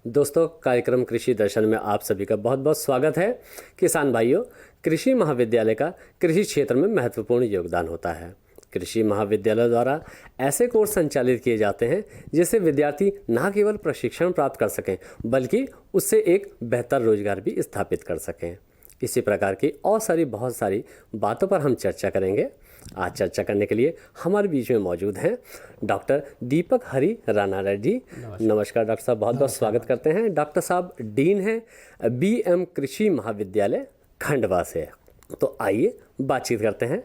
दोस्तों, कार्यक्रम कृषि दर्शन में आप सभी का बहुत बहुत स्वागत है। किसान भाइयों, कृषि महाविद्यालय का कृषि क्षेत्र में महत्वपूर्ण योगदान होता है। कृषि महाविद्यालय द्वारा ऐसे कोर्स संचालित किए जाते हैं जिससे विद्यार्थी न केवल प्रशिक्षण प्राप्त कर सकें बल्कि उससे एक बेहतर रोजगार भी स्थापित कर सकें। इसी प्रकार की और बहुत सारी बातों पर हम चर्चा करेंगे। आज चर्चा करने के लिए हमारे बीच में मौजूद हैं डॉक्टर दीपक हरि राणा रेड्डी। नमस्कार डॉक्टर साहब, बहुत बहुत स्वागत करते हैं। डॉक्टर साहब डीन हैं बीएम कृषि महाविद्यालय खंडवा से। तो आइए बातचीत करते हैं।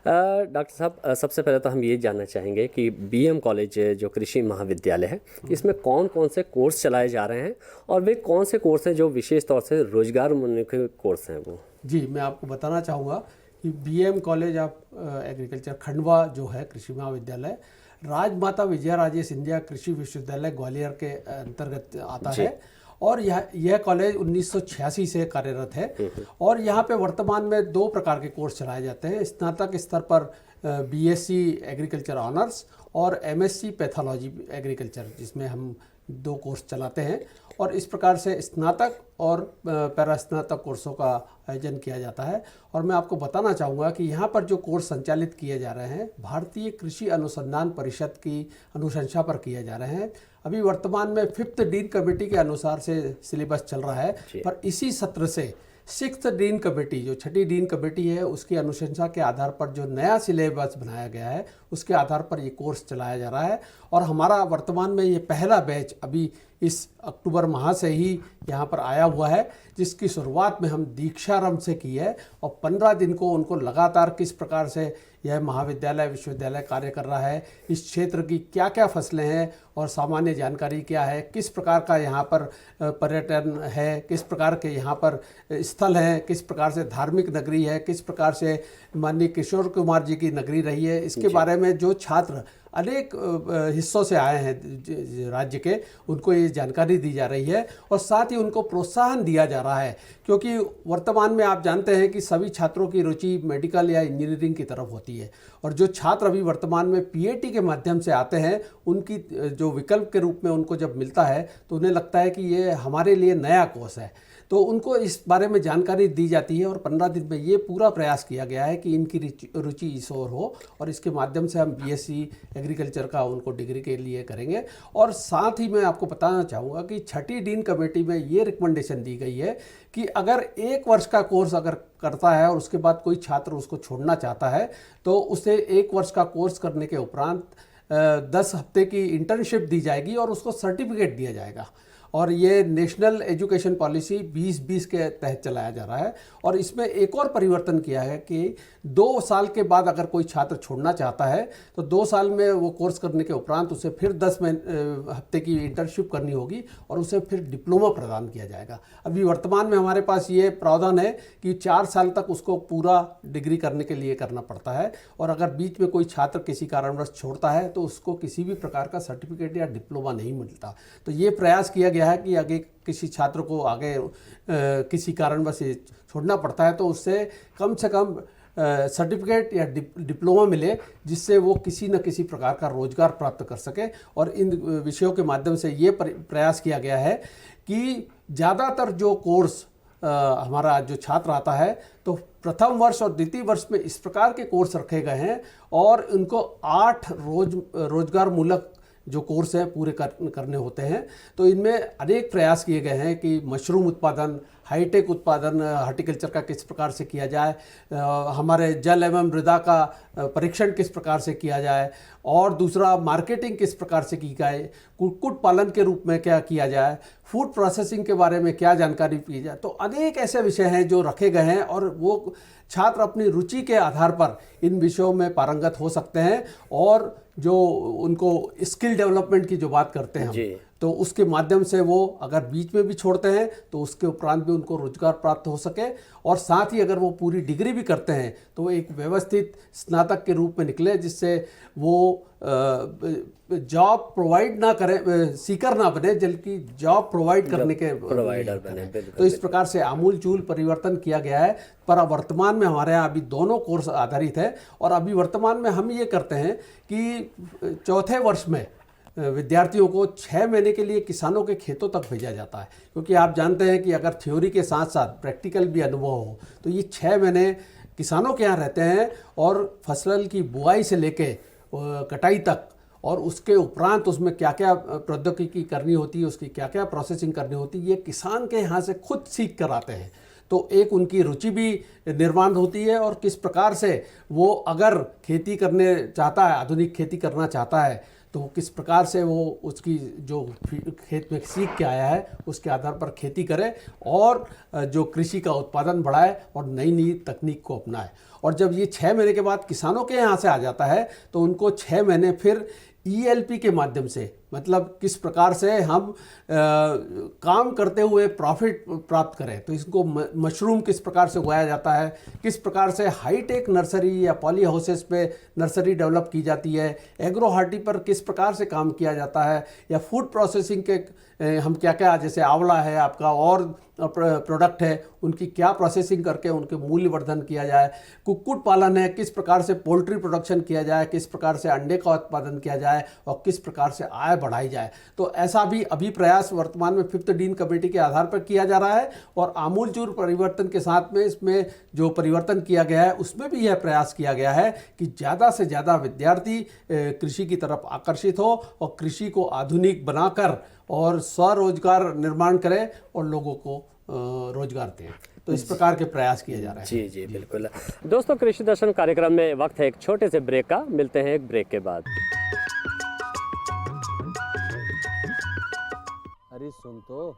डॉक्टर साहब, सबसे पहले तो हम ये जानना चाहेंगे कि बीएम कॉलेज जो कृषि महाविद्यालय है, इसमें कौन कौन से कोर्स चलाए जा रहे हैं और वे कौन से कोर्स हैं जो विशेष तौर से रोजगारोन्मुखी कोर्स हैं वो? जी, मैं आपको बताना चाहूँगा कि BM college of agriculture Khandwa जो है कृषि महाविद्यालय, राजमाता विजयाराजे सिंधिया कृषि विश्वविद्यालय ग्वालियर के अंतर्गत आता है और यह कॉलेज 1986 से कार्यरत है। और यहाँ पे वर्तमान में 2 प्रकार के कोर्स चलाए जाते हैं। स्नातक स्तर पर बीएससी एग्रीकल्चर ऑनर्स और एमएससी पैथोलॉजी एग्रीकल्चर, जिसमें हम 2 कोर्स चलाते हैं। और इस प्रकार से स्नातक और पैरास्नातक कोर्सों का आयोजन किया जाता है। और मैं आपको बताना चाहूँगा कि यहाँ पर जो कोर्स संचालित किए जा रहे हैं भारतीय कृषि अनुसंधान परिषद की अनुशंसा पर किए जा रहे हैं। अभी वर्तमान में 5th डीन कमेटी के अनुसार से सिलेबस चल रहा है, पर इसी सत्र से 6th डीन कमेटी, जो 6ठी डीन कमेटी है, उसकी अनुशंसा के आधार पर जो नया सिलेबस बनाया गया है उसके आधार पर ये कोर्स चलाया जा रहा है। और हमारा वर्तमान में ये पहला बैच अभी इस अक्टूबर माह से ही यहाँ पर आया हुआ है, जिसकी शुरुआत में हम दीक्षारंभ से की है। और 15 दिन को उनको लगातार किस प्रकार से यह महाविद्यालय विश्वविद्यालय कार्य कर रहा है, इस क्षेत्र की क्या क्या फसलें हैं और सामान्य जानकारी क्या है, किस प्रकार का यहाँ पर पर्यटन है, किस प्रकार के यहाँ पर स्थल हैं, किस प्रकार से धार्मिक नगरी है, किस प्रकार से माननीय किशोर कुमार जी की नगरी रही है, इसके बारे में जो छात्र अनेक हिस्सों से आए हैं राज्य के, उनको ये जानकारी दी जा रही है। और साथ ही उनको प्रोत्साहन दिया जा रहा है, क्योंकि वर्तमान में आप जानते हैं कि सभी छात्रों की रुचि मेडिकल या इंजीनियरिंग की तरफ होती है। और जो छात्र अभी वर्तमान में पीएटी के माध्यम से आते हैं, उनकी जो विकल्प के रूप में उनको जब मिलता है तो उन्हें लगता है कि ये हमारे लिए नया कोर्स है, तो उनको इस बारे में जानकारी दी जाती है। और 15 दिन में ये पूरा प्रयास किया गया है कि इनकी रुचि इस ओर हो, और इसके माध्यम से हम बीएससी एग्रीकल्चर का उनको डिग्री के लिए करेंगे। और साथ ही मैं आपको बताना चाहूँगा कि 6ठी डीन कमेटी में ये रिकमेंडेशन दी गई है कि अगर 1 वर्ष का कोर्स अगर करता है और उसके बाद कोई छात्र उसको छोड़ना चाहता है, तो उसे 1 वर्ष का कोर्स करने के उपरांत 10 हफ्ते की इंटर्नशिप दी जाएगी और उसको सर्टिफिकेट दिया जाएगा। और ये नेशनल एजुकेशन पॉलिसी 2020 के तहत चलाया जा रहा है। और इसमें एक और परिवर्तन किया है कि 2 साल के बाद अगर कोई छात्र छोड़ना चाहता है तो 2 साल में वो कोर्स करने के उपरांत उसे फिर 10 हफ्ते की इंटर्नशिप करनी होगी और उसे फिर डिप्लोमा प्रदान किया जाएगा। अभी वर्तमान में हमारे पास ये प्रावधान है कि 4 साल तक उसको पूरा डिग्री करने के लिए करना पड़ता है। और अगर बीच में कोई छात्र किसी कारणवश छोड़ता है तो उसको किसी भी प्रकार का सर्टिफिकेट या डिप्लोमा नहीं मिलता। तो ये प्रयास किया गया है कि आगे किसी छात्र को आगे किसी कारणवश छोड़ना पड़ता है तो उससे कम से कम सर्टिफिकेट या डिप्लोमा मिले, जिससे वो किसी न किसी प्रकार का रोजगार प्राप्त कर सके। और इन विषयों के माध्यम से ये प्रयास किया गया है कि ज़्यादातर जो कोर्स हमारा जो छात्र आता है तो प्रथम वर्ष और द्वितीय वर्ष में इस प्रकार के कोर्स रखे गए हैं और उनको 8 रोजगार मूलक जो कोर्स है पूरे करने होते हैं। तो इनमें अनेक प्रयास किए गए हैं कि मशरूम उत्पादन, हाईटेक उत्पादन हॉर्टिकल्चर का किस प्रकार से किया जाए, हमारे जल एवं मृदा का परीक्षण किस प्रकार से किया जाए, और दूसरा मार्केटिंग किस प्रकार से की जाए, कुक्कुट पालन के रूप में क्या किया जाए, फूड प्रोसेसिंग के बारे में क्या जानकारी दी जाए। तो अनेक ऐसे विषय हैं जो रखे गए हैं और वो छात्र अपनी रुचि के आधार पर इन विषयों में पारंगत हो सकते हैं। और जो उनको स्किल डेवलपमेंट की जो बात करते हैं हम, तो उसके माध्यम से वो अगर बीच में भी छोड़ते हैं तो उसके उपरांत भी उनको रोजगार प्राप्त हो सके, और साथ ही अगर वो पूरी डिग्री भी करते हैं तो वो एक व्यवस्थित स्नातक के रूप में निकले, जिससे वो जॉब प्रोवाइड ना करें, सीकर ना बने, बल्कि जॉब प्रोवाइड करने के प्रोवाइडर बने। तो इस प्रकार से आमूलचूल परिवर्तन किया गया है। पर अब वर्तमान में हमारे यहाँ अभी दोनों कोर्स आधारित है, और अभी वर्तमान में हम ये करते हैं कि चौथे वर्ष में विद्यार्थियों को 6 महीने के लिए किसानों के खेतों तक भेजा जाता है, क्योंकि आप जानते हैं कि अगर थ्योरी के साथ साथ प्रैक्टिकल भी अनुभव हो तो ये 6 महीने किसानों के यहाँ रहते हैं, और फसल की बुआई से लेके कटाई तक, और उसके उपरांत उसमें क्या क्या प्रौद्योगिकी करनी होती है, उसकी क्या क्या प्रोसेसिंग करनी होती है, ये किसान के यहाँ से खुद सीख कर आते हैं। तो एक उनकी रुचि भी निर्माण होती है, और किस प्रकार से वो अगर खेती करने चाहता है, आधुनिक खेती करना चाहता है, तो किस प्रकार से वो उसकी जो खेत में सीख के आया है उसके आधार पर खेती करे, और जो कृषि का उत्पादन बढ़ाए और नई नई तकनीक को अपनाए। और जब ये 6 महीने के बाद किसानों के यहाँ से आ जाता है तो उनको 6 महीने फिर ELP के माध्यम से, मतलब किस प्रकार से हम काम करते हुए प्रॉफिट प्राप्त करें, तो इसको मशरूम किस प्रकार से उगाया जाता है, किस प्रकार से हाईटेक नर्सरी या पॉली हाउसेस पे नर्सरी डेवलप की जाती है, एग्रो हार्टी पर किस प्रकार से काम किया जाता है, या फूड प्रोसेसिंग के हम क्या क्या, जैसे आंवला है आपका और प्रोडक्ट है, उनकी क्या प्रोसेसिंग करके उनके मूल्य वर्धन किया जाए, कुक्कुट पालन है, किस प्रकार से पोल्ट्री प्रोडक्शन किया जाए, किस प्रकार से अंडे का उत्पादन किया जाए, और किस प्रकार से आय बढ़ाई जाए। तो ऐसा भी अभी प्रयास वर्तमान में 5th डीन कमेटी के आधार पर किया जा रहा है, और आमूलचूल परिवर्तन के साथ में इसमें जो परिवर्तन किया गया है उसमें भी यह प्रयास किया गया है कि ज़्यादा से ज़्यादा विद्यार्थी कृषि की तरफ आकर्षित हो, और कृषि को आधुनिक बनाकर और स्वरोजगार निर्माण करें और लोगों को रोजगार दें। तो इस प्रकार के प्रयास किए जा रहे हैं। जी जी बिल्कुल। दोस्तों, कृषि दर्शन कार्यक्रम में वक्त है एक छोटे से ब्रेक का। मिलते हैं एक ब्रेक के बाद। अरे सुन तो।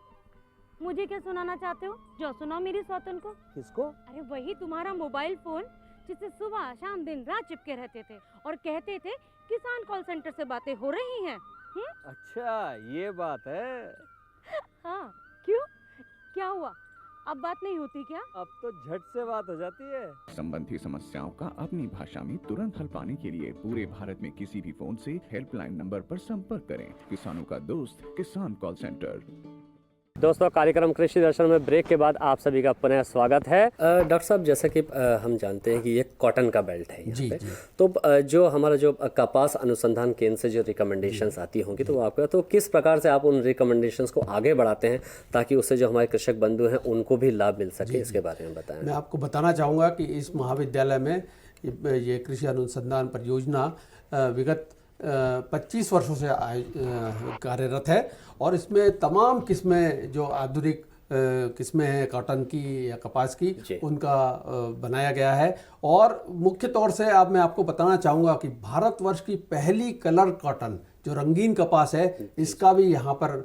मुझे क्या सुनाना चाहते हो? जो सुनाओ मेरी सौतन को। किसको? अरे वही तुम्हारा मोबाइल फोन जिससे सुबह शाम दिन रात चिपके रहते थे और कहते थे किसान कॉल सेंटर से बातें हो रही हैं। अच्छा ये बात है। हाँ, क्यों? क्या हुआ? अब बात नहीं होती क्या? अब तो झट से बात हो जाती है। संबंधी समस्याओं का अपनी भाषा में तुरंत हल पाने के लिए पूरे भारत में किसी भी फोन से हेल्पलाइन नंबर पर संपर्क करें। किसानों का दोस्त किसान कॉल सेंटर। दोस्तों, कार्यक्रम कृषि दर्शन में ब्रेक के बाद आप सभी का पुनः स्वागत है। डॉक्टर साहब, जैसा कि हम जानते हैं कि ये कॉटन का बेल्ट है यहाँ पे, तो जो हमारा जो कपास अनुसंधान केंद्र से जो रिकमेंडेशंस आती होंगी तो वो आपका, तो किस प्रकार से आप उन रिकमेंडेशंस को आगे बढ़ाते हैं ताकि उससे जो हमारे कृषक बंधु हैं उनको भी लाभ मिल सके, इसके बारे में बताएं। मैं आपको बताना चाहूँगा कि इस महाविद्यालय में ये कृषि अनुसंधान परियोजना विगत 25 वर्षों से कार्यरत है, और इसमें तमाम किस्में जो आधुनिक किस्में हैं कॉटन की या कपास की, उनका बनाया गया है। और मुख्य तौर से अब मैं आपको बताना चाहूँगा कि भारतवर्ष की पहली कलर कॉटन जो रंगीन कपास है, इसका भी यहाँ पर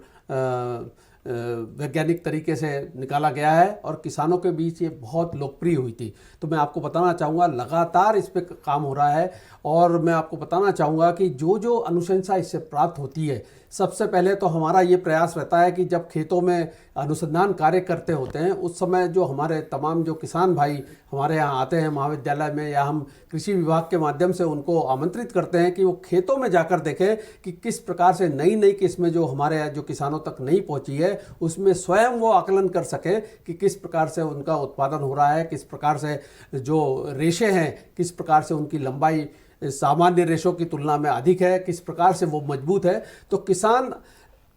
वैज्ञानिक तरीके से निकाला गया है, और किसानों के बीच ये बहुत लोकप्रिय हुई थी। तो मैं आपको बताना चाहूँगा लगातार इस पे काम हो रहा है, और मैं आपको बताना चाहूँगा कि जो जो अनुशंसा इससे प्राप्त होती है, सबसे पहले तो हमारा ये प्रयास रहता है कि जब खेतों में अनुसंधान कार्य करते होते हैं उस समय जो हमारे तमाम जो किसान भाई हमारे यहाँ आते हैं महाविद्यालय में, या हम कृषि विभाग के माध्यम से उनको आमंत्रित करते हैं कि वो खेतों में जाकर देखें कि किस प्रकार से नई नई किस्में जो हमारे यहाँ जो किसानों तक नहीं पहुँची है उसमें स्वयं वो आकलन कर सकें कि किस प्रकार से उनका उत्पादन हो रहा है, किस प्रकार से जो रेशे हैं किस प्रकार से उनकी लंबाई सामान्य रेशों की तुलना में अधिक है, किस प्रकार से वो मजबूत है। तो किसान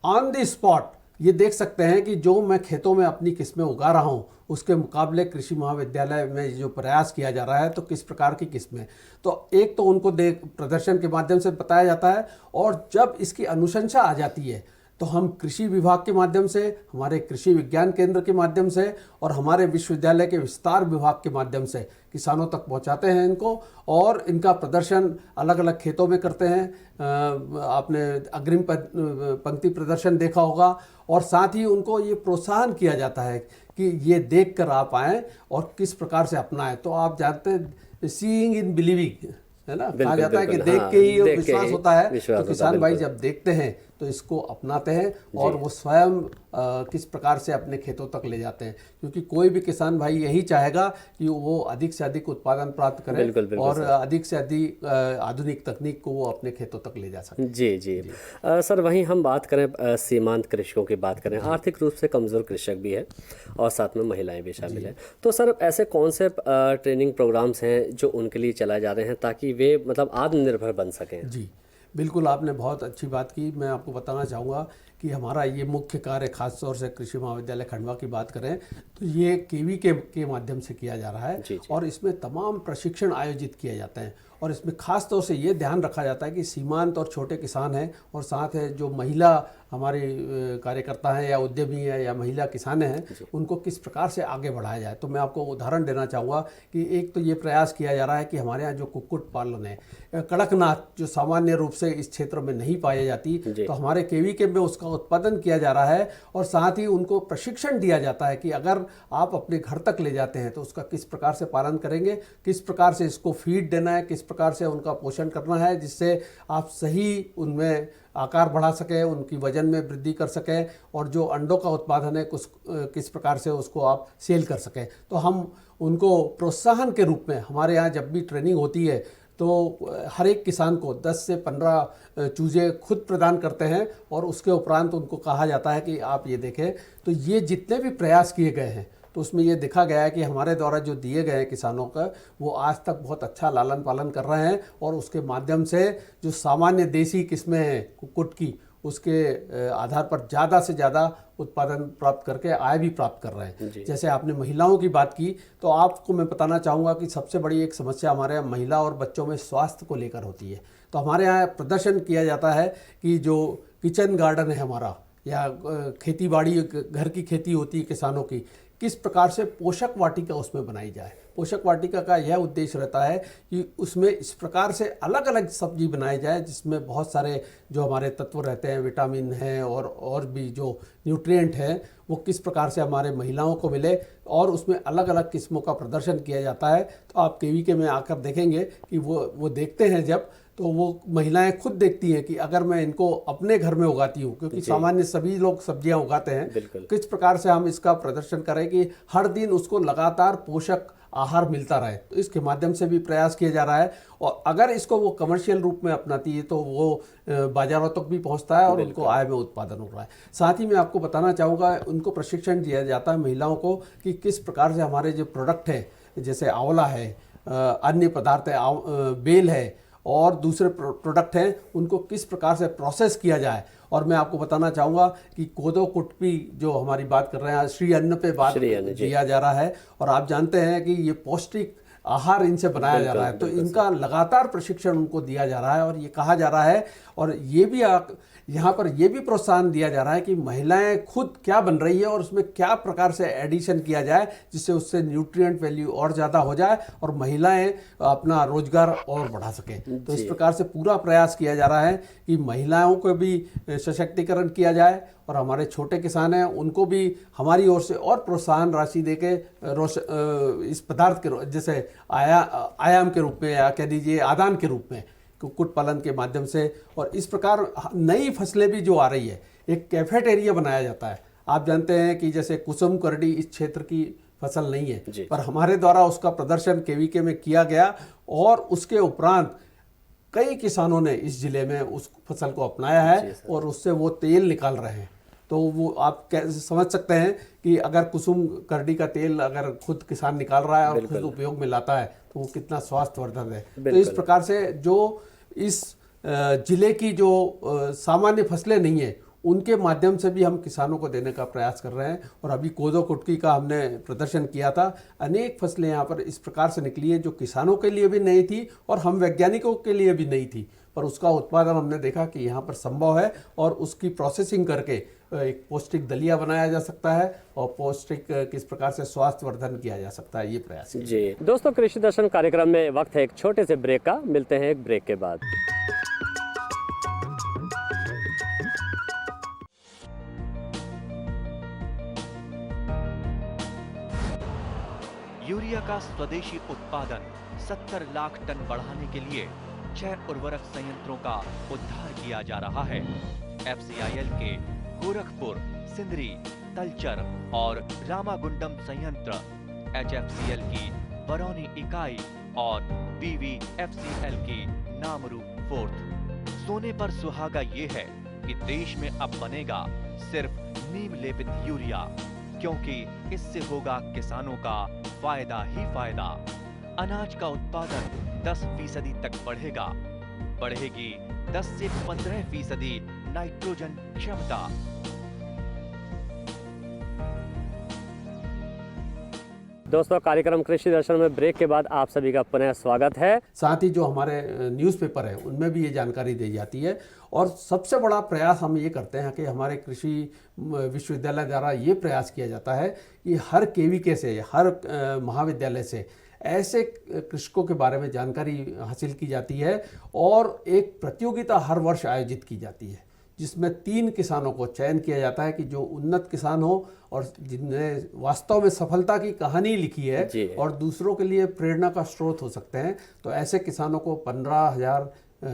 ऑन द स्पॉट ये देख सकते हैं कि जो मैं खेतों में अपनी किस्में उगा रहा हूँ उसके मुकाबले कृषि महाविद्यालय में जो प्रयास किया जा रहा है तो किस प्रकार की किस्में, तो एक तो उनको प्रदर्शन के माध्यम से बताया जाता है, और जब इसकी अनुशंसा आ जाती है तो हम कृषि विभाग के माध्यम से, हमारे कृषि विज्ञान केंद्र के माध्यम से और हमारे विश्वविद्यालय के विस्तार विभाग के माध्यम से किसानों तक पहुंचाते हैं इनको, और इनका प्रदर्शन अलग अलग खेतों में करते हैं। आपने अग्रिम पंक्ति प्रदर्शन देखा होगा, और साथ ही उनको ये प्रोत्साहन किया जाता है कि ये देख कर आप आएँ और किस प्रकार से अपनाएं। तो आप जानते हैं सीइंग इन बिलीविंग है ना, कहा जाता है कि देख के ही विश्वास होता है। तो किसान भाई जब देखते हैं तो इसको अपनाते हैं और वो स्वयं किस प्रकार से अपने खेतों तक ले जाते हैं, क्योंकि कोई भी किसान भाई यही चाहेगा कि वो अधिक से अधिक उत्पादन प्राप्त करे बिल्कुल और अधिक से अधिक आधुनिक तकनीक को वो अपने खेतों तक ले जा सके। जी जी सर, वहीं हम बात करें सीमांत कृषकों की बात करें, आर्थिक रूप से कमज़ोर कृषक भी है और साथ में महिलाएं भी शामिल हैं, तो सर ऐसे कौन से ट्रेनिंग प्रोग्राम्स हैं जो उनके लिए चलाए जा रहे हैं ताकि वे मतलब आत्मनिर्भर बन सकें? जी बिल्कुल, आपने बहुत अच्छी बात की। मैं आपको बताना चाहूँगा कि हमारा ये मुख्य कार्य, खास तौर से कृषि महाविद्यालय खंडवा की बात करें तो ये केवी के माध्यम से किया जा रहा है। जी। और इसमें तमाम प्रशिक्षण आयोजित किए जाते हैं और इसमें खास तौर से ये ध्यान रखा जाता है कि सीमांत और छोटे किसान हैं और साथ है जो महिला हमारे कार्यकर्ता हैं या उद्यमी है या महिला किसान हैं, उनको किस प्रकार से आगे बढ़ाया जाए। तो मैं आपको उदाहरण देना चाहूँगा कि एक तो ये प्रयास किया जा रहा है कि हमारे यहाँ जो कुक्कुट पालन है, कड़कनाथ जो सामान्य रूप से इस क्षेत्र में नहीं पाई जाती, तो हमारे केवीके में उसका उत्पादन किया जा रहा है और साथ ही उनको प्रशिक्षण दिया जाता है कि अगर आप अपने घर तक ले जाते हैं तो उसका किस प्रकार से पालन करेंगे, किस प्रकार से इसको फीड देना है, किस प्रकार से उनका पोषण करना है जिससे आप सही उनमें आकार बढ़ा सकें, उनकी वजन में वृद्धि कर सकें और जो अंडों का उत्पादन है किस प्रकार से उसको आप सेल कर सकें। तो हम उनको प्रोत्साहन के रूप में हमारे यहाँ जब भी ट्रेनिंग होती है तो हर एक किसान को 10 से 15 चूजे खुद प्रदान करते हैं और उसके उपरांत उनको कहा जाता है कि आप ये देखें। तो ये जितने भी प्रयास किए गए हैं तो उसमें ये देखा गया है कि हमारे द्वारा जो दिए गए हैं किसानों का, वो आज तक बहुत अच्छा लालन पालन कर रहे हैं और उसके माध्यम से जो सामान्य देसी किस्में हैं कुक्कुट की, उसके आधार पर ज़्यादा से ज़्यादा उत्पादन प्राप्त करके आय भी प्राप्त कर रहे हैं। जैसे आपने महिलाओं की बात की तो आपको मैं बताना चाहूँगा कि सबसे बड़ी एक समस्या हमारे यहाँ महिला और बच्चों में स्वास्थ्य को लेकर होती है। तो हमारे यहाँ प्रदर्शन किया जाता है कि जो किचन गार्डन है हमारा या खेती बाड़ी, घर की खेती होती है किसानों की, किस प्रकार से पोषक वाटिका उसमें बनाई जाए। पोषक वाटिका का यह उद्देश्य रहता है कि उसमें इस प्रकार से अलग अलग सब्जी बनाई जाए जिसमें बहुत सारे जो हमारे तत्व रहते हैं, विटामिन हैं और भी जो न्यूट्रिएंट हैं, वो किस प्रकार से हमारे महिलाओं को मिले और उसमें अलग अलग किस्मों का प्रदर्शन किया जाता है। तो आप केवीके में आकर देखेंगे कि वो देखते हैं जब, तो वो महिलाएं खुद देखती हैं कि अगर मैं इनको अपने घर में उगाती हूँ, क्योंकि सामान्य सभी लोग सब्जियां उगाते हैं, किस प्रकार से हम इसका प्रदर्शन करें कि हर दिन उसको लगातार पोषक आहार मिलता रहे। तो इसके माध्यम से भी प्रयास किया जा रहा है और अगर इसको वो कमर्शियल रूप में अपनाती है तो वो बाजारों तक भी पहुंचता है और उनको आय में उत्पादन हो रहा है। साथ ही मैं आपको बताना चाहूँगा, उनको प्रशिक्षण दिया जाता है महिलाओं को कि किस प्रकार से हमारे जो प्रोडक्ट है, जैसे आंवला है, अन्य पदार्थ है, बेल है और दूसरे प्रोडक्ट हैं, उनको किस प्रकार से प्रोसेस किया जाए। और मैं आपको बताना चाहूँगा कि कोदो कुटपी जो हमारी बात कर रहे हैं, श्री अन्न पे बात दिया जा रहा है और आप जानते हैं कि ये पौष्टिक आहार इनसे बनाया जा रहा है। तो इनका लगातार प्रशिक्षण उनको दिया जा रहा है और ये कहा जा रहा है और ये भी यहाँ पर यह भी प्रोत्साहन दिया जा रहा है कि महिलाएं खुद क्या बन रही है और उसमें क्या प्रकार से एडिशन किया जाए जिससे उससे न्यूट्रिएंट वैल्यू और ज़्यादा हो जाए और महिलाएं अपना रोजगार और बढ़ा सकें। तो इस प्रकार से पूरा प्रयास किया जा रहा है कि महिलाओं को भी सशक्तिकरण किया जाए और हमारे छोटे किसान हैं उनको भी हमारी ओर से और प्रोत्साहन राशि देके इस पदार्थ के जैसे आयाम के रूप में या कह दीजिए आदान के रूप में कुक्कुट पालन के माध्यम से। और इस प्रकार नई फसलें भी जो आ रही है, एक कैफेटेरिया बनाया जाता है। आप जानते हैं कि जैसे कुसुम करडी इस क्षेत्र की फसल नहीं है, पर हमारे द्वारा उसका प्रदर्शन केवीके में किया गया और उसके उपरांत कई किसानों ने इस जिले में उस फसल को अपनाया है और उससे वो तेल निकाल रहे हैं। तो वो आप समझ सकते हैं कि अगर कुसुम करडी का तेल अगर खुद किसान निकाल रहा है और खुद उपयोग में लाता है तो वो कितना स्वास्थ्यवर्धक है। तो इस प्रकार से जो इस जिले की जो सामान्य फसलें नहीं है उनके माध्यम से भी हम किसानों को देने का प्रयास कर रहे हैं। और अभी कोदो कुटकी का हमने प्रदर्शन किया था। अनेक फसलें यहाँ पर इस प्रकार से निकली है जो किसानों के लिए भी नई थी और हम वैज्ञानिकों के लिए भी नई थी, पर उसका उत्पादन हमने देखा कि यहाँ पर संभव है और उसकी प्रोसेसिंग करके एक पौष्टिक दलिया बनाया जा सकता है और पौष्टिक किस प्रकार से स्वास्थ्यवर्धन किया जा सकता है, ये प्रयास है। जी दोस्तों, कृषि दर्शन कार्यक्रम में वक्त है एक छोटे से ब्रेक का। मिलते हैं एक ब्रेक के बाद। यूरिया का स्वदेशी उत्पादन 70 लाख टन बढ़ाने के लिए 6 उर्वरक संयंत्रों का उद्धार किया जा रहा है। FCIL के गोरखपुर, सिंदरी, तलचर और रामागुंडम संयंत्र, HFCL की बरौनी इकाई और BVFCL की नामरू फोर्थ। सोने पर सुहागा ये है कि देश में अब बनेगा सिर्फ नीम लेपित यूरिया, क्योंकि इससे होगा किसानों का फायदा ही फायदा। अनाज का उत्पादन 10% तक बढ़ेगा। बढ़ेगी 10 से 15% नाइट्रोजन क्षमता। दोस्तों, कार्यक्रम कृषि दर्शन में ब्रेक के बाद आप सभी का पुनः स्वागत है। साथ ही जो हमारे न्यूज़पेपर है उनमें भी ये जानकारी दी जाती है। और सबसे बड़ा प्रयास हम ये करते हैं कि हमारे कृषि विश्वविद्यालय द्वारा ये प्रयास किया जाता है कि हर केवीके से, हर महाविद्यालय से ऐसे कृषकों के बारे में जानकारी हासिल की जाती है और एक प्रतियोगिता हर वर्ष आयोजित की जाती है, जिसमें 3 किसानों को चयन किया जाता है कि जो उन्नत किसान हो और जिनने वास्तव में सफलता की कहानी लिखी है और दूसरों के लिए प्रेरणा का स्रोत हो सकते हैं। तो ऐसे किसानों को 15,000,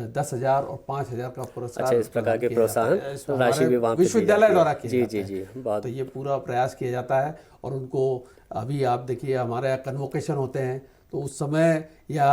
10,000 और 5,000 का पुरस्कार। अच्छा, इस प्रकार के प्रोत्साहन राशि भी वहाँ विश्वविद्यालय द्वारा किया जाता है। जी। तो ये पूरा प्रयास किया जाता है और उनको अभी आप देखिए हमारे यहाँ कन्वोकेशन होते हैं तो उस समय या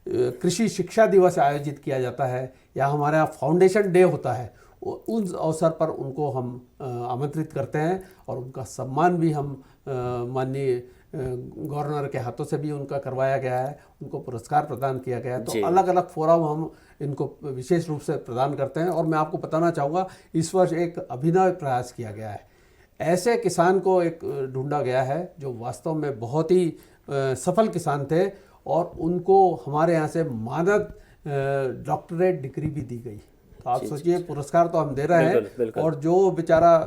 कृषि शिक्षा दिवस आयोजित किया जाता है या हमारे यहाँ फाउंडेशन डे होता है, उस अवसर पर उनको हम आमंत्रित करते हैं और उनका सम्मान भी हम माननीय गवर्नर के हाथों से भी उनका करवाया गया है, उनको पुरस्कार प्रदान किया गया है। तो अलग अलग फोरम हम इनको विशेष रूप से प्रदान करते हैं। और मैं आपको बताना चाहूँगा, इस वर्ष एक अभिनव प्रयास किया गया है। ऐसे किसान को एक ढूंढा गया है जो वास्तव में बहुत ही सफल किसान थे और उनको हमारे यहाँ से मानद डॉक्टरेट डिग्री भी दी गई। तो आप सोचिए, पुरस्कार तो हम दे रहे हैं और जो बेचारा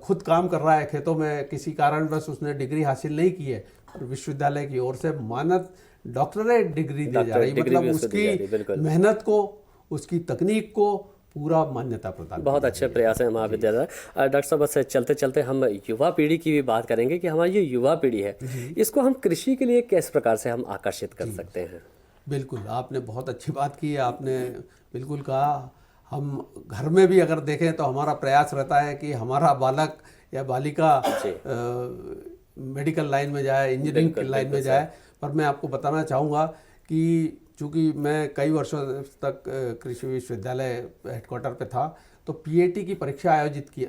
खुद काम कर रहा है खेतों में, किसी कारणवश उसने डिग्री हासिल नहीं की है, विश्वविद्यालय की ओर से मानद डॉक्टरेट डिग्री दी जा रही है। मतलब उसकी मेहनत को, उसकी तकनीक को पूरा मान्यता प्रदान। बहुत अच्छे प्रयास है महाविद्यालय। डॉक्टर साहब, बस चलते चलते हम युवा पीढ़ी की भी बात करेंगे कि हमारी जो युवा पीढ़ी है इसको हम कृषि के लिए किस प्रकार से हम आकर्षित कर सकते हैं। बिल्कुल, आपने बहुत अच्छी बात की है। आपने बिल्कुल कहा, हम घर में भी अगर देखें तो हमारा प्रयास रहता है कि हमारा बालक या बालिका मेडिकल लाइन में जाए, इंजीनियरिंग लाइन में जाए। पर मैं आपको बताना चाहूँगा कि चूँकि मैं कई वर्षों तक कृषि विश्वविद्यालय हेडक्वार्टर पे था, तो पीएटी की परीक्षा आयोजित की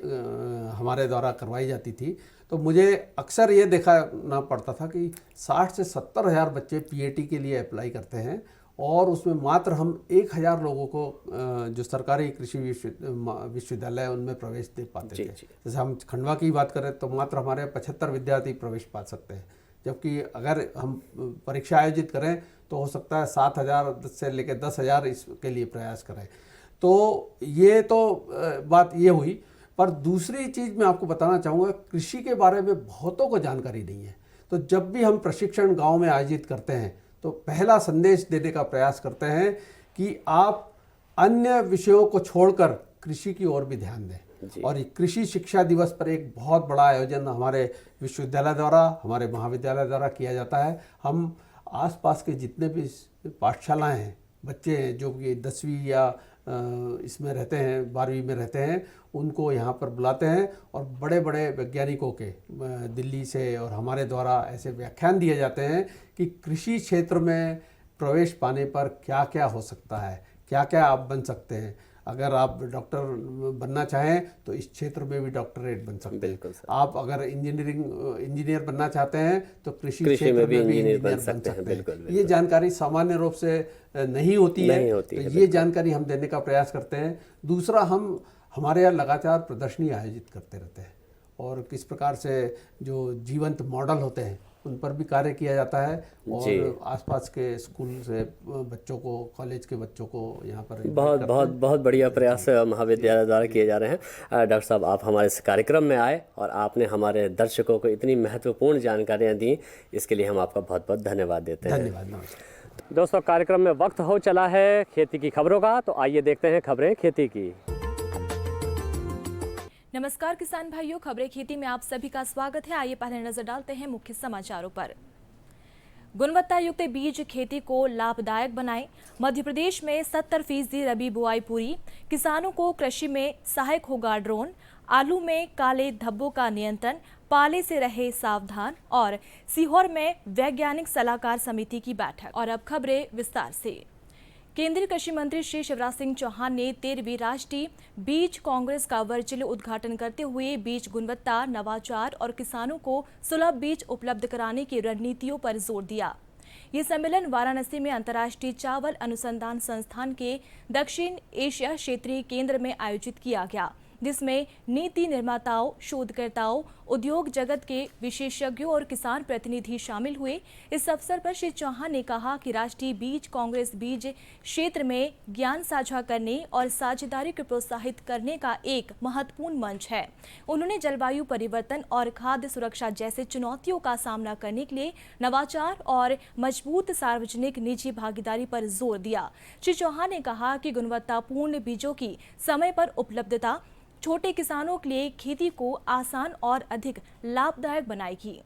हमारे द्वारा करवाई जाती थी। तो मुझे अक्सर ये देखना पड़ता था कि 60 से 70 हज़ार बच्चे पीएटी के लिए अप्लाई करते हैं और उसमें मात्र हम 1,000 लोगों को जो सरकारी कृषि विश्वविद्यालय उनमें प्रवेश दे पाते थे। जैसे हम खंडवा की बात करें तो मात्र हमारे 75 विद्यार्थी प्रवेश पा सकते हैं, जबकि अगर हम परीक्षा आयोजित करें तो हो सकता है 7,000 से लेकर 10,000 इसके लिए प्रयास करें। तो ये तो बात ये हुई। पर दूसरी चीज़ मैं आपको बताना चाहूँगा, कृषि के बारे में बहुतों को जानकारी नहीं है। तो जब भी हम प्रशिक्षण गांव में आयोजित करते हैं तो पहला संदेश देने का प्रयास करते हैं कि आप अन्य विषयों को छोड़कर कृषि की ओर भी ध्यान दें। और कृषि शिक्षा दिवस पर एक बहुत बड़ा आयोजन हमारे विश्वविद्यालय द्वारा, हमारे महाविद्यालय द्वारा किया जाता है। हम आसपास के जितने भी पाठशालाएं हैं, बच्चे हैं जो कि 10वीं या इसमें रहते हैं, 12वीं में रहते हैं, उनको यहाँ पर बुलाते हैं और बड़े बड़े वैज्ञानिकों के दिल्ली से और हमारे द्वारा ऐसे व्याख्यान दिए जाते हैं कि कृषि क्षेत्र में प्रवेश पाने पर क्या क्या हो सकता है, क्या क्या आप बन सकते हैं। अगर आप डॉक्टर बनना चाहें तो इस क्षेत्र में भी डॉक्टरेट बन सकते हैं। आप अगर इंजीनियर बनना चाहते हैं तो कृषि क्षेत्र में भी इंजीनियर बन सकते हैं। बिल्कुल। ये जानकारी सामान्य रूप से नहीं होती है, तो ये जानकारी हम देने का प्रयास करते हैं। दूसरा, हम हमारे यहाँ लगातार प्रदर्शनी आयोजित करते रहते हैं और किस प्रकार से जो जीवंत मॉडल होते हैं उन पर भी कार्य किया जाता है और आसपास के स्कूल से बच्चों को, कॉलेज के बच्चों को यहाँ पर बहुत बढ़िया प्रयास महाविद्यालय द्वारा किए जा रहे हैं। डॉक्टर साहब, आप हमारे इस कार्यक्रम में आए और आपने हमारे दर्शकों को इतनी महत्वपूर्ण जानकारियाँ दी, इसके लिए हम आपका बहुत बहुत धन्यवाद देते हैं। धन्यवाद। दोस्तों, कार्यक्रम में वक्त हो चला है खेती की खबरों का, तो आइए देखते हैं खबरें खेती की। नमस्कार किसान भाइयों, खबरें खेती में आप सभी का स्वागत है। आइए पहले नजर डालते हैं मुख्य समाचारों पर। गुणवत्ता युक्त बीज खेती को लाभदायक बनाएं। मध्य प्रदेश में 70% रबी बुआई पूरी। किसानों को कृषि में सहायक होगा ड्रोन। आलू में काले धब्बों का नियंत्रण, पाले से रहे सावधान। और सीहोर में वैज्ञानिक सलाहकार समिति की बैठक। और अब खबरें विस्तार से। केंद्रीय कृषि मंत्री श्री शिवराज सिंह चौहान ने 13वीं राष्ट्रीय बीज कांग्रेस का वर्चुअल उद्घाटन करते हुए बीज गुणवत्ता, नवाचार और किसानों को सुलभ बीज उपलब्ध कराने की रणनीतियों पर जोर दिया। ये सम्मेलन वाराणसी में अंतर्राष्ट्रीय चावल अनुसंधान संस्थान के दक्षिण एशिया क्षेत्रीय केंद्र में आयोजित किया गया, जिसमें नीति निर्माताओं, शोधकर्ताओं, उद्योग जगत के विशेषज्ञों और किसान प्रतिनिधि शामिल हुए। इस अवसर पर श्री चौहान ने कहा कि राष्ट्रीय बीज कांग्रेस बीज क्षेत्र में ज्ञान साझा करने और साझेदारी को प्रोत्साहित करने का एक महत्वपूर्ण मंच है। उन्होंने जलवायु परिवर्तन और खाद्य सुरक्षा जैसे चुनौतियों का सामना करने के लिए नवाचार और मजबूत सार्वजनिक निजी भागीदारी पर जोर दिया। श्री चौहान ने कहा कि गुणवत्तापूर्ण बीजों की समय पर उपलब्धता छोटे किसानों के लिए खेती को आसान और अधिक लाभदायक बनाएगी।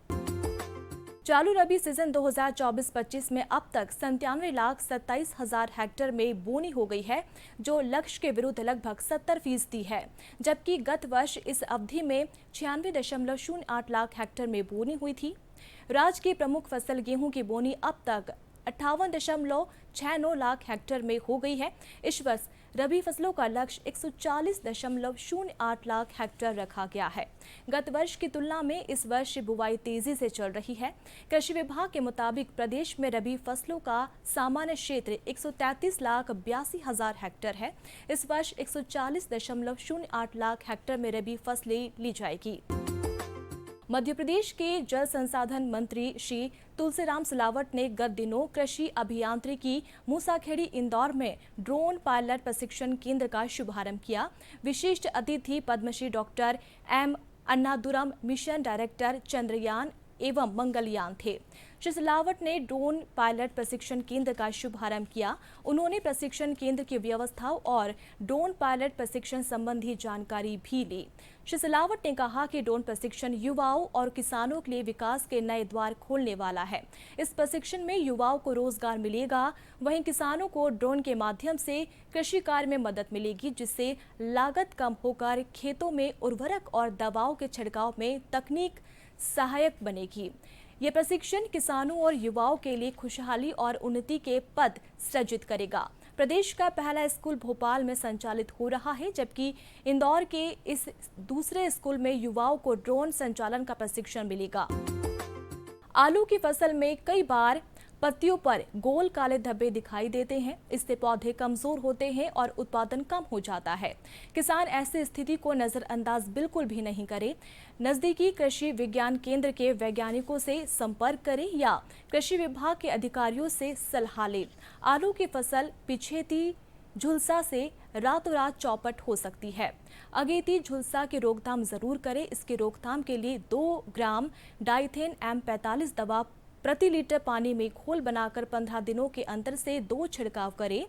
चालू रबी सीजन 2024-25 में अब तक 97,27,000 हेक्टेयर में बोनी हो गई है, जो लक्ष्य के विरुद्ध लगभग 70% है। जबकि गत वर्ष इस अवधि में 96.08 लाख हेक्टेयर में बोनी हुई थी। राज्य की प्रमुख फसल गेहूं की बोनी अब तक 58.69 लाख हेक्टेयर में हो गई है। इस वर्ष रबी फसलों का लक्ष्य 140.08 लाख हेक्टेयर रखा गया है। गत वर्ष की तुलना में इस वर्ष बुवाई तेजी से चल रही है। कृषि विभाग के मुताबिक प्रदेश में रबी फसलों का सामान्य क्षेत्र 133,82,000 हेक्टेयर है। इस वर्ष 140.08 लाख हेक्टेयर में रबी फसलें ली जाएगी। मध्य प्रदेश के जल संसाधन मंत्री श्री तुलसीराम सिलावट ने गत दिनों कृषि अभियांत्रिकी मूसाखेड़ी इंदौर में ड्रोन पायलट प्रशिक्षण केंद्र का शुभारंभ किया। विशिष्ट अतिथि Padmashri doctor M Annadurai, mission director Chandrayaan एवं मंगलयान थे। श्री सिलावट ने ड्रोन पायलट प्रशिक्षण केंद्र का शुभारंभ किया। उन्होंने प्रशिक्षण केंद्र की व्यवस्थाओं और ड्रोन पायलट प्रशिक्षण संबंधी जानकारी भी ली। श्री सिलावट ने कहा कि ड्रोन प्रशिक्षण युवाओं और किसानों के लिए विकास के नए द्वार खोलने वाला है। इस प्रशिक्षण में युवाओं को रोजगार मिलेगा, वहीं किसानों को ड्रोन के माध्यम से कृषि कार्य में मदद मिलेगी, जिससे लागत कम होकर खेतों में उर्वरक और दवाओं के छिड़काव में तकनीक सहायक बनेगी। ये प्रशिक्षण किसानों और युवाओं के लिए खुशहाली और उन्नति के पद सृजित करेगा। प्रदेश का पहला स्कूल भोपाल में संचालित हो रहा है, जबकि इंदौर के इस दूसरे स्कूल में युवाओं को ड्रोन संचालन का प्रशिक्षण मिलेगा। आलू की फसल में कई बार पत्तियों पर गोल काले धब्बे दिखाई देते हैं। इससे पौधे कमजोर होते हैं और उत्पादन कम हो जाता है। किसान ऐसी स्थिति को नजरअंदाज बिल्कुल भी नहीं करे। नजदीकी कृषि विज्ञान केंद्र के वैज्ञानिकों से संपर्क करें या कृषि विभाग के अधिकारियों से सलाह लें। आलू की फसल पिछेती झुलसा से रातों रात चौपट हो सकती है। अगेती झुलसा की रोकथाम जरूर करें। इसकी रोकथाम के लिए 2 ग्राम डाइथेन M45 दवा प्रति लीटर पानी में घोल बनाकर 15 दिनों के अंतर से 2 छिड़काव करें।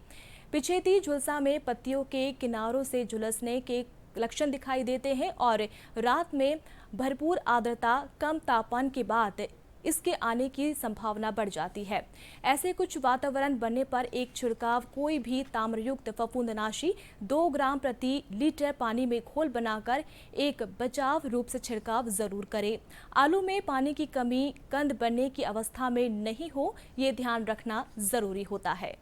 पिछेती झुलसा में पत्तियों के किनारों से झुलसने के लक्षण दिखाई देते हैं और रात में भरपूर आर्द्रता, कम तापमान के बाद इसके आने की संभावना बढ़ जाती है। ऐसे कुछ वातावरण बनने पर एक छिड़काव कोई भी ताम्रयुक्त फफूंदनाशी 2 ग्राम प्रति लीटर पानी में घोल बनाकर एक बचाव रूप से छिड़काव जरूर करें। आलू में पानी की कमी कंद बनने की अवस्था में नहीं हो, ये ध्यान रखना जरूरी होता है।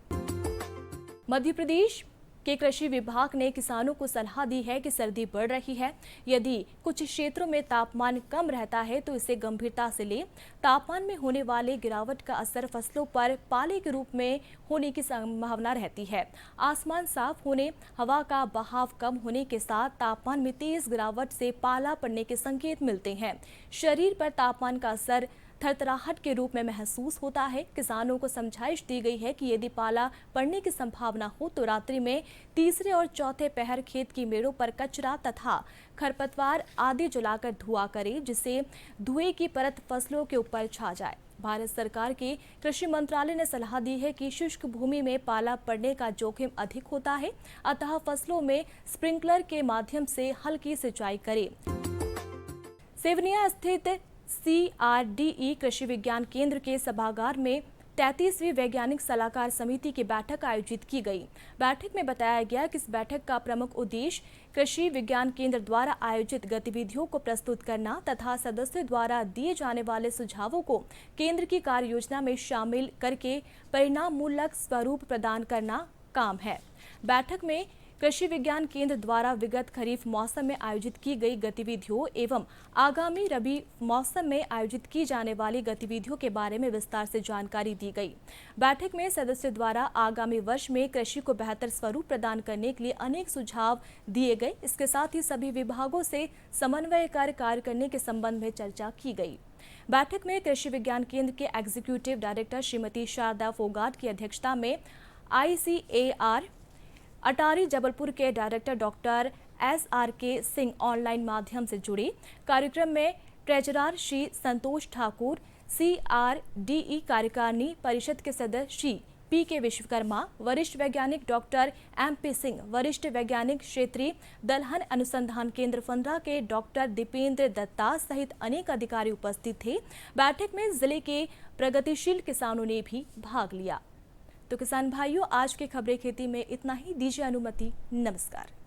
मध्य प्रदेश के कृषि विभाग ने किसानों को सलाह दी है कि सर्दी बढ़ रही है। यदि कुछ क्षेत्रों में तापमान कम रहता है तो इसे गंभीरता से लें। तापमान में होने वाले गिरावट का असर फसलों पर पाले के रूप में होने की संभावना रहती है। आसमान साफ होने, हवा का बहाव कम होने के साथ तापमान में तेज गिरावट से पाला पड़ने के संकेत मिलते हैं। शरीर पर तापमान का असर थरथराहट के रूप में महसूस होता है। किसानों को समझाइश दी गई है कि यदि पाला पड़ने की संभावना हो तो रात्रि में तीसरे और चौथे पहर खेत की मेड़ों पर कचरा तथा खरपतवार आदि जलाकर धुआं करें, जिससे धुएं की परत फसलों के ऊपर छा जाए। भारत सरकार के कृषि मंत्रालय ने सलाह दी है कि शुष्क भूमि में पाला पड़ने का जोखिम अधिक होता है, अतः फसलों में स्प्रिंकलर के माध्यम से हल्की सिंचाई करें। सेवनिया स्थित CRDE कृषि विज्ञान केंद्र के सभागार में 33वीं वैज्ञानिक सलाहकार समिति की बैठक आयोजित की गई। बैठक में बताया गया कि इस बैठक का प्रमुख उद्देश्य कृषि विज्ञान केंद्र द्वारा आयोजित गतिविधियों को प्रस्तुत करना तथा सदस्यों द्वारा दिए जाने वाले सुझावों को केंद्र की कार्य योजना में शामिल करके परिणाममूलक स्वरूप प्रदान करना काम है। बैठक में कृषि विज्ञान केंद्र द्वारा विगत खरीफ मौसम में आयोजित की गई गतिविधियों एवं आगामी रबी मौसम में आयोजित की जाने वाली गतिविधियों के बारे में विस्तार से जानकारी दी गई। बैठक में सदस्यों द्वारा आगामी वर्ष में कृषि को बेहतर स्वरूप प्रदान करने के लिए अनेक सुझाव दिए गए। इसके साथ ही सभी विभागों से समन्वय कर कार्य करने के संबंध में चर्चा की गई। बैठक में कृषि विज्ञान केंद्र के एग्जीक्यूटिव डायरेक्टर श्रीमती शारदा फोगाट की अध्यक्षता में ICAR अटारी जबलपुर के director doctor SRK Singh online माध्यम से जुड़े। कार्यक्रम में ट्रेजरर श्री संतोष ठाकुर, CRDE कार्यकारिणी परिषद के सदस्य श्री PK विश्वकर्मा, वरिष्ठ वैज्ञानिक डॉक्टर MP सिंह, वरिष्ठ वैज्ञानिक क्षेत्रीय दलहन अनुसंधान केंद्र फंदरा के डॉक्टर दीपेंद्र दत्ता सहित अनेक अधिकारी उपस्थित थे। बैठक में जिले के प्रगतिशील किसानों ने भी भाग लिया। तो किसान भाइयों, आज के खबरें खेती में इतना ही। दीजिए अनुमति। नमस्कार।